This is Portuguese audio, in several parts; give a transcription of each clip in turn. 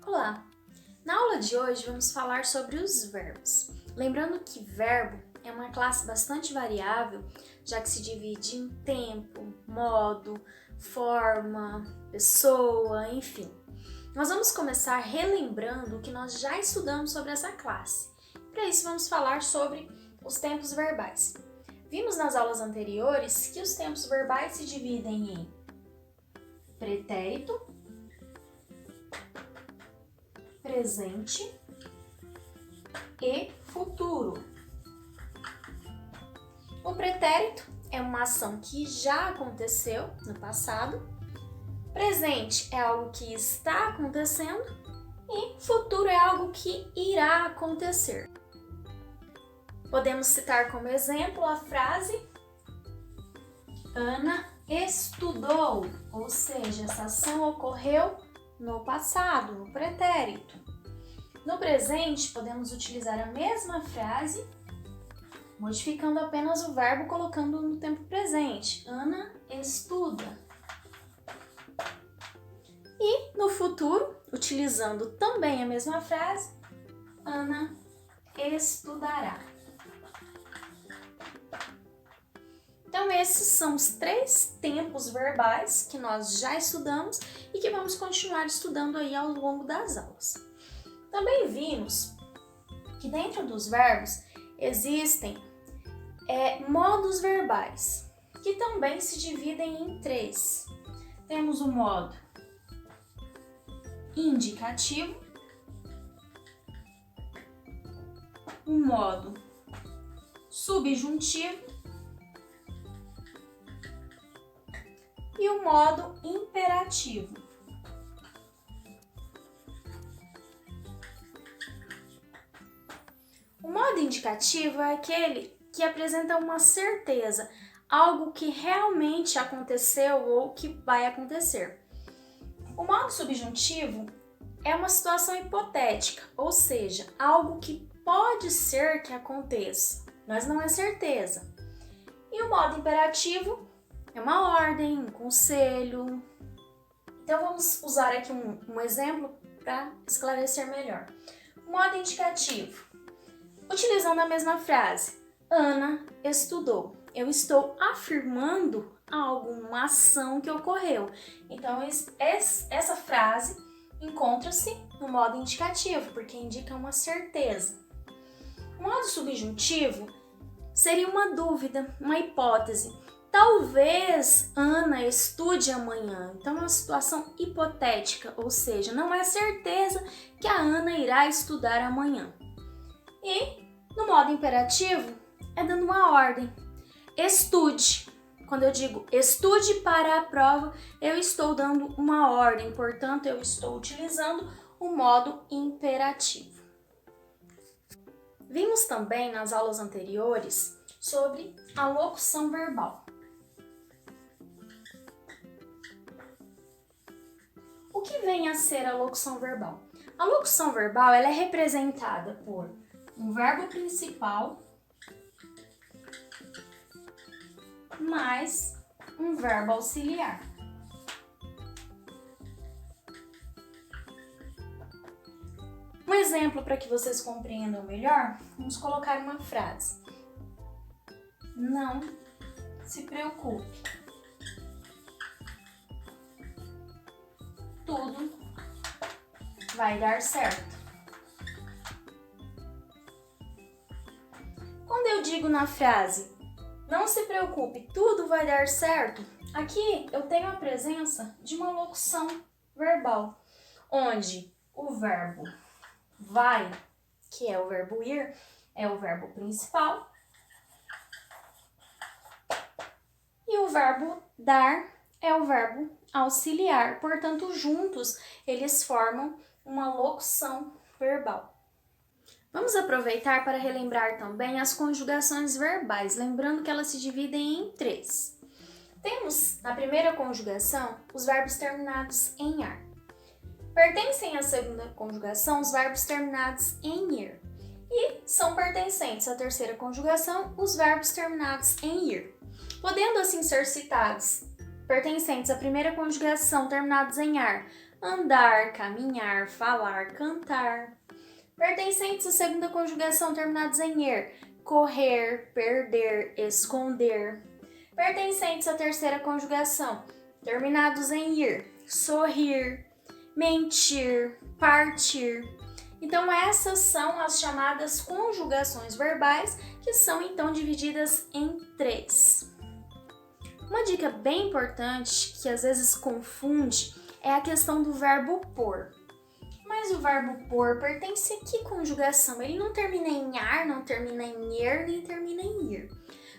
Olá! Na aula de hoje vamos falar sobre os verbos. Lembrando que verbo é uma classe bastante variável, já que se divide em tempo, modo, forma, pessoa, enfim. Nós vamos começar relembrando o que nós já estudamos sobre essa classe. Para isso vamos falar sobre os tempos verbais. Vimos nas aulas anteriores que os tempos verbais se dividem em pretérito, presente e futuro. O pretérito é uma ação que já aconteceu no passado, presente é algo que está acontecendo e futuro é algo que irá acontecer. Podemos citar como exemplo a frase Ana estudou, ou seja, essa ação ocorreu no passado, no pretérito. No presente, podemos utilizar a mesma frase, modificando apenas o verbo, colocando no tempo presente. Ana estuda. E no futuro, utilizando também a mesma frase, Ana estudará. Então, esses são os 3 tempos verbais que nós já estudamos e que vamos continuar estudando aí ao longo das aulas. Também vimos que dentro dos verbos existem modos verbais, que também se dividem em 3. Temos o modo indicativo, o modo subjuntivo e o modo imperativo. O modo indicativo é aquele que apresenta uma certeza, algo que realmente aconteceu ou que vai acontecer. O modo subjuntivo é uma situação hipotética, ou seja, algo que pode ser que aconteça, mas não é certeza. E o modo imperativo é uma ordem, um conselho. Então vamos usar aqui um exemplo para esclarecer melhor. O modo indicativo. Utilizando a mesma frase, Ana estudou. Eu estou afirmando algo, uma ação que ocorreu. Então essa frase encontra-se no modo indicativo, porque indica uma certeza. O modo subjuntivo seria uma dúvida, uma hipótese. Talvez Ana estude amanhã. Então é uma situação hipotética, ou seja, não é certeza que a Ana irá estudar amanhã. E no modo imperativo é dando uma ordem. Estude. Quando eu digo estude para a prova, eu estou dando uma ordem, portanto eu estou utilizando o modo imperativo. Vimos também nas aulas anteriores sobre a locução verbal. O que vem a ser a locução verbal? A locução verbal ela é representada por um verbo principal mais um verbo auxiliar. Um exemplo para que vocês compreendam melhor, vamos colocar uma frase. Não se preocupe. Tudo vai dar certo. Quando eu digo na frase, não se preocupe, tudo vai dar certo, aqui eu tenho a presença de uma locução verbal, onde o verbo vai, que é o verbo ir, é o verbo principal, e o verbo dar é o verbo auxiliar. Portanto, juntos eles formam uma locução verbal. Vamos aproveitar para relembrar também as conjugações verbais, lembrando que elas se dividem em 3. Temos, na primeira conjugação, os verbos terminados em ar. Pertencem à segunda conjugação os verbos terminados em ir. E são pertencentes à terceira conjugação os verbos terminados em ir. Podendo assim ser citados pertencentes à primeira conjugação terminados em ar, andar, caminhar, falar, cantar. Pertencentes à segunda conjugação terminados em er, correr, perder, esconder. Pertencentes à terceira conjugação terminados em ir, sorrir, mentir, partir. Então essas são as chamadas conjugações verbais, que são então divididas em 3. Uma dica bem importante que às vezes confunde é a questão do verbo por. Mas o verbo por pertence a que conjugação? Ele não termina em ar, não termina em er, nem termina em ir.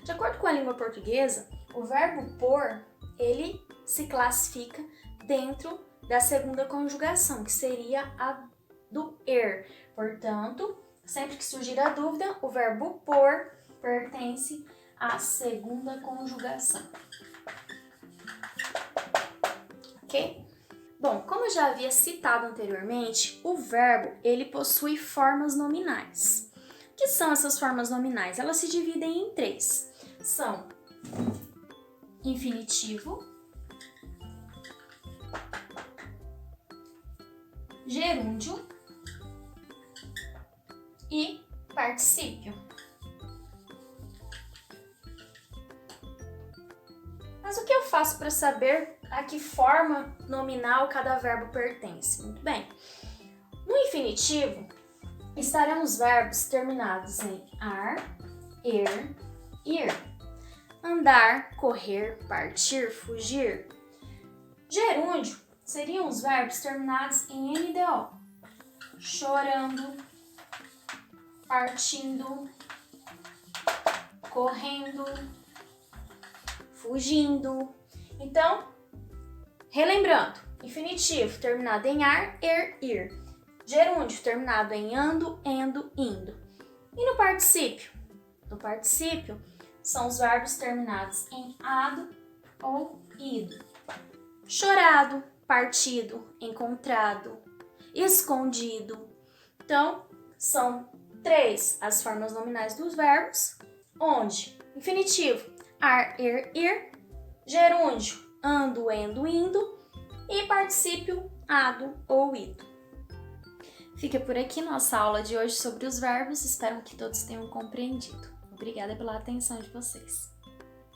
De acordo com a língua portuguesa, o verbo por, ele se classifica dentro da segunda conjugação, que seria a do er. Portanto, sempre que surgir a dúvida, o verbo por pertence à segunda conjugação. Ok? Bom, como eu já havia citado anteriormente, o verbo ele possui formas nominais. O que são essas formas nominais? Elas se dividem em 3. São infinitivo, gerúndio e particípio. Mas o que eu faço para saber a que forma nominal cada verbo pertence? Muito bem. No infinitivo, estarão os verbos terminados em ar, er, ir. Andar, correr, partir, fugir. Gerúndio seriam os verbos terminados em NDO. Chorando, partindo, correndo, fugindo. Então, relembrando, infinitivo terminado em ar, er, ir. Gerúndio terminado em ando, endo, indo. E no particípio? No particípio, são os verbos terminados em ado ou ido. Chorado, partido, encontrado, escondido. Então, são 3 as formas nominais dos verbos, onde infinitivo, ar, er, ir, gerúndio, ando, endo, indo e particípio, ado ou ido. Fica por aqui nossa aula de hoje sobre os verbos, espero que todos tenham compreendido. Obrigada pela atenção de vocês.